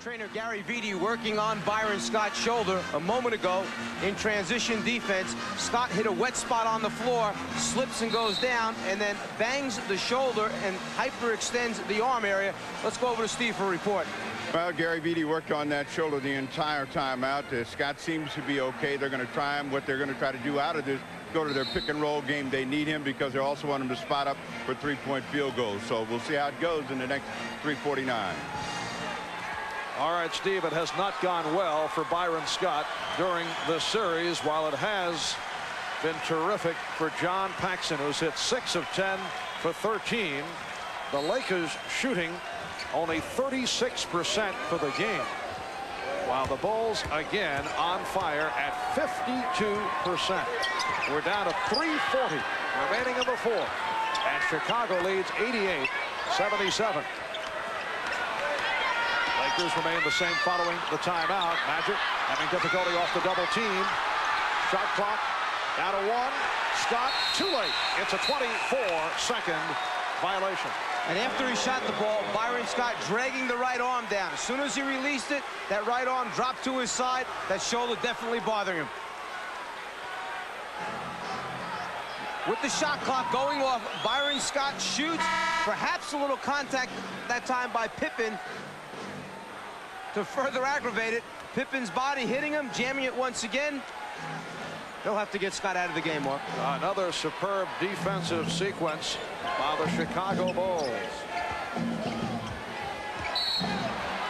Trainer Gary Vitti working on Byron Scott's shoulder a moment ago in transition defense. Scott hit a wet spot on the floor, slips and goes down, and then bangs the shoulder and hyperextends the arm area. Let's go over to Steve for a report. Well, Gary Vitti worked on that shoulder the entire time out. Scott seems to be okay. They're going to try him. What they're going to try to do out of this, go to their pick and roll game. They need him because they also want him to spot up for three-point field goals. So we'll see how it goes in the next 3:49. All right, Steve, it has not gone well for Byron Scott during this series, while it has been terrific for John Paxson, who's hit 6 of 10 for 13. The Lakers shooting only 36% for the game, while the Bulls again on fire at 52%. We're down to 3:40 remaining in the fourth, and Chicago leads 88-77. Lakers remain the same following the timeout. Magic having difficulty off the double team. Shot clock down to 1. Scott too late. It's a 24-second violation. And after he shot the ball, Byron Scott dragging the right arm down. As soon as he released it, that right arm dropped to his side. That shoulder definitely bothering him. With the shot clock going off, Byron Scott shoots. Perhaps a little contact that time by Pippen to further aggravate it. Pippen's body hitting him, jamming it once again. They'll have to get Scott out of the game, Mark. Another superb defensive sequence by the Chicago Bulls.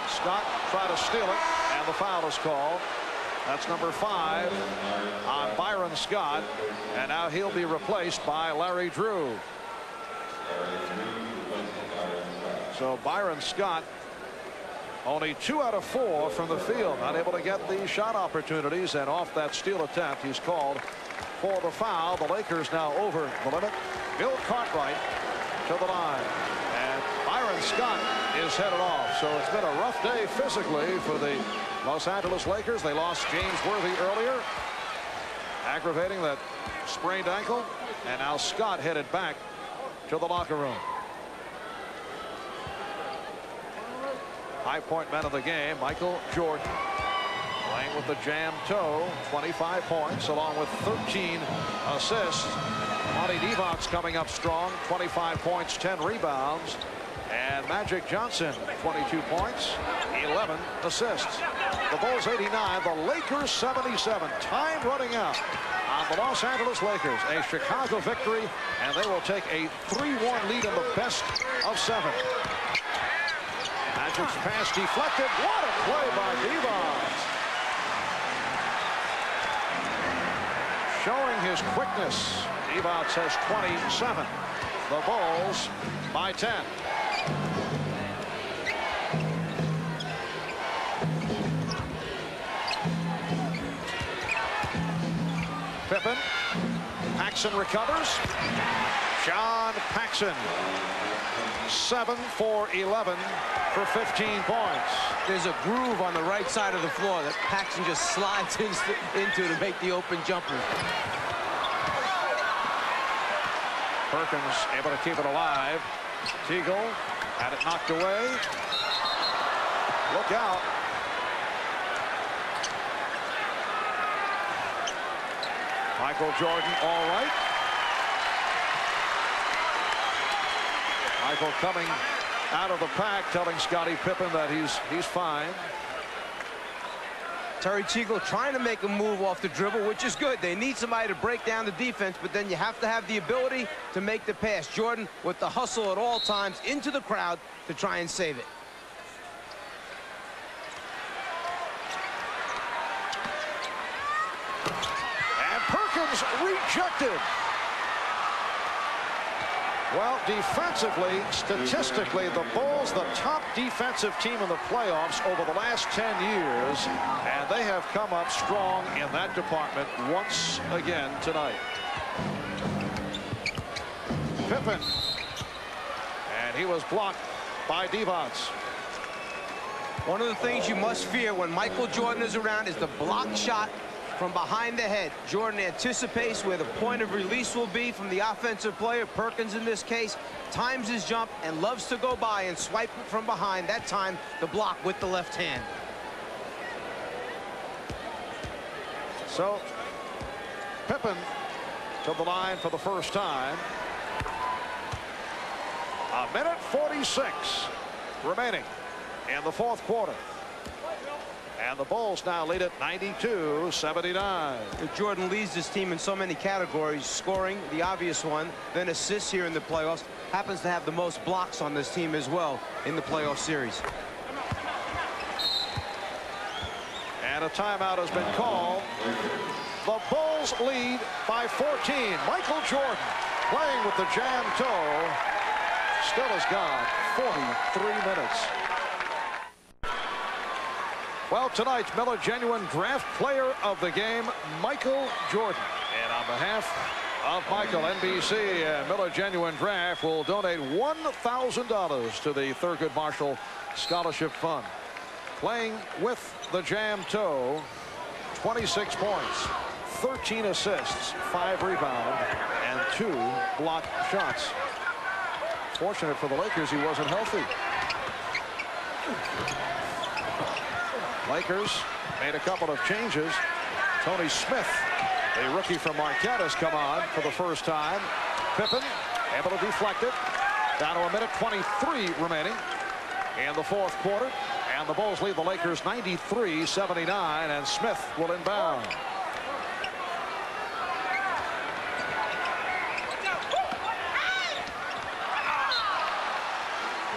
Scott tried to steal it, and the foul is called. That's number 5 on Byron Scott, and now he'll be replaced by Larry Drew. So Byron Scott only 2 out of 4 from the field, not able to get the shot opportunities, and off that steal attempt, he's called for the foul. The Lakers now over the limit. Bill Cartwright to the line, and Byron Scott is headed off. So it's been a rough day physically for the Los Angeles Lakers. They lost James Worthy earlier, aggravating that sprained ankle, and now Scott headed back to the locker room. High point man of the game, Michael Jordan, playing with the jam toe, 25 points along with 13 assists. Vlade Divac coming up strong, 25 points, 10 rebounds. And Magic Johnson, 22 points, 11 assists. The Bulls 89, the Lakers 77. Time running out on the Los Angeles Lakers. A Chicago victory, and they will take a 3-1 lead in the best of 7. Magic's pass deflected. What a play by Divac. Showing his quickness. Divac has 27. The Bulls by 10. Pippen. Paxson recovers. John Paxson. 7 for 11 for 15 points. There's a groove on the right side of the floor that Paxson just slides into to make the open jumper. Perkins able to keep it alive. Teagle had it knocked away. Look out. Michael Jordan all right. Michael coming out of the pack, telling Scottie Pippen that he's fine. Terry Teagle trying to make a move off the dribble, which is good. They need somebody to break down the defense, but then you have to have the ability to make the pass. Jordan with the hustle at all times into the crowd to try and save it. And Perkins rejected. Well, defensively, statistically, the Bulls, the top defensive team in the playoffs over the last 10 years, and they have come up strong in that department once again tonight. Pippen, and he was blocked by Divac. One of the things you must fear when Michael Jordan is around is the block shot from behind the head. Jordan anticipates where the point of release will be from the offensive player, Perkins in this case, times his jump and loves to go by and swipe it from behind. That time, the block with the left hand. So, Pippen to the line for the first time. A minute 46 remaining in the fourth quarter. And the Bulls now lead at 92-79. Jordan leads this team in so many categories. Scoring, the obvious one, then assists here in the playoffs. Happens to have the most blocks on this team as well in the playoff series. And a timeout has been called. The Bulls lead by 14. Michael Jordan playing with the jam toe. Still has gone 43 minutes. Well, tonight's Miller Genuine Draft Player of the Game, Michael Jordan. And on behalf of Michael, NBC and Miller Genuine Draft will donate $1,000 to the Thurgood Marshall Scholarship Fund. Playing with the jam toe, 26 points, 13 assists, 5 rebounds, and 2 blocked shots. Fortunate for the Lakers, he wasn't healthy. Lakers made a couple of changes. Tony Smith, a rookie from Marquette, has come on for the first time. Pippen able to deflect it. Down to a minute 23 remaining in the fourth quarter. And the Bulls lead the Lakers 93-79, and Smith will inbound.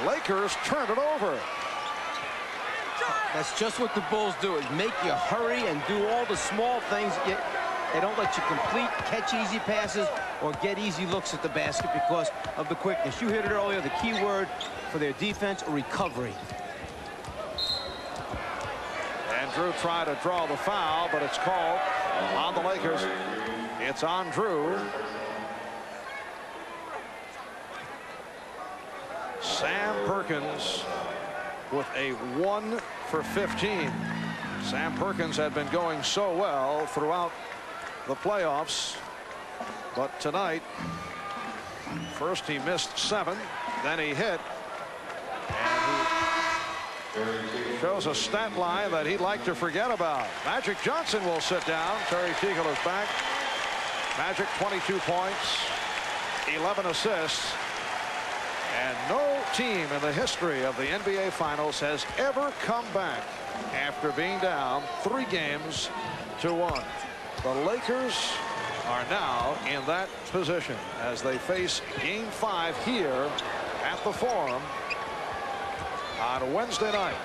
Lakers turn it over. That's just what the Bulls do, is make you hurry and do all the small things. They don't let you complete, catch easy passes, or get easy looks at the basket because of the quickness. You hit it earlier, the key word for their defense, recovery. And Drew tried to draw the foul, but it's called on the Lakers. It's on Drew. Sam Perkins with a 1 for 15. Sam Perkins had been going so well throughout the playoffs, but tonight, first he missed 7, then he hit, and he shows a stat line that he'd like to forget about. Magic Johnson will sit down. Terry Teagle is back. Magic 22 points, 11 assists. And no team in the history of the NBA Finals has ever come back after being down 3 games to 1. The Lakers are now in that position as they face Game 5 here at the Forum on Wednesday night.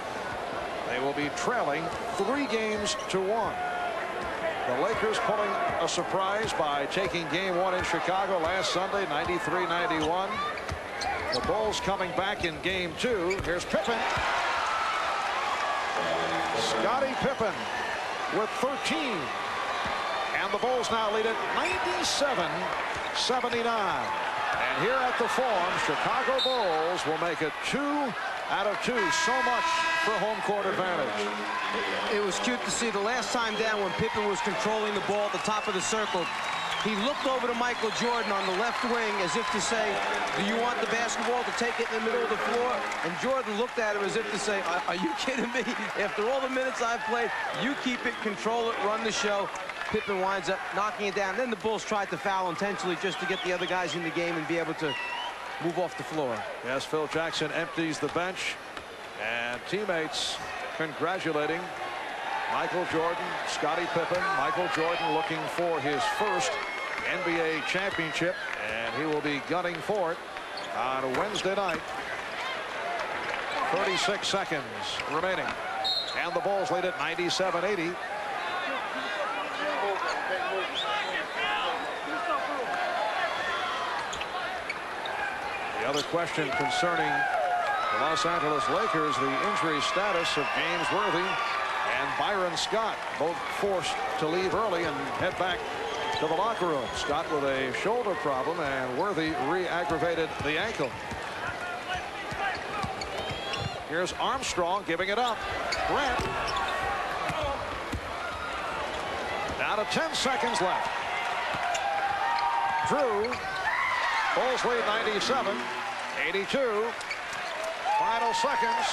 They will be trailing 3 games to 1. The Lakers pulling a surprise by taking Game 1 in Chicago last Sunday, 93-91. The Bulls coming back in Game 2. Here's Pippen. Scottie Pippen with 13. And the Bulls now lead at 97-79. And here at the Forum, Chicago Bulls will make it 2 out of 2. So much for home court advantage. It was cute to see the last time down when Pippen was controlling the ball at the top of the circle. He looked over to Michael Jordan on the left wing as if to say, do you want the basketball to take it in the middle of the floor? And Jordan looked at him as if to say, are you kidding me? After all the minutes I've played, you keep it, control it, run the show. Pippen winds up knocking it down. Then the Bulls tried to foul intentionally just to get the other guys in the game and be able to move off the floor. Yes, Phil Jackson empties the bench, and teammates congratulating Michael Jordan, Scottie Pippen. Michael Jordan looking for his first NBA championship, and he will be gunning for it on Wednesday night. 36 seconds remaining, and the Bulls lead at 97-80. The other question concerning the Los Angeles Lakers, the injury status of James Worthy and Byron Scott, both forced to leave early and head back to the locker room. Scott with a shoulder problem, and Worthy re-aggravated the ankle. Here's Armstrong giving it up. Grant. Down to 10 seconds left. Drew. Bulls lead 97. 82. Final seconds.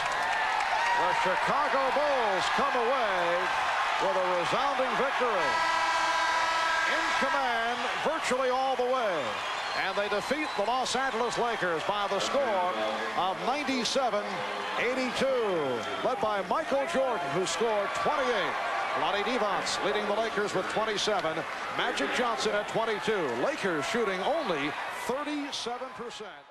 The Chicago Bulls come away with a resounding victory. In command virtually all the way. And they defeat the Los Angeles Lakers by the score of 97-82. Led by Michael Jordan, who scored 28. Vlade Divac leading the Lakers with 27. Magic Johnson at 22. Lakers shooting only 37%.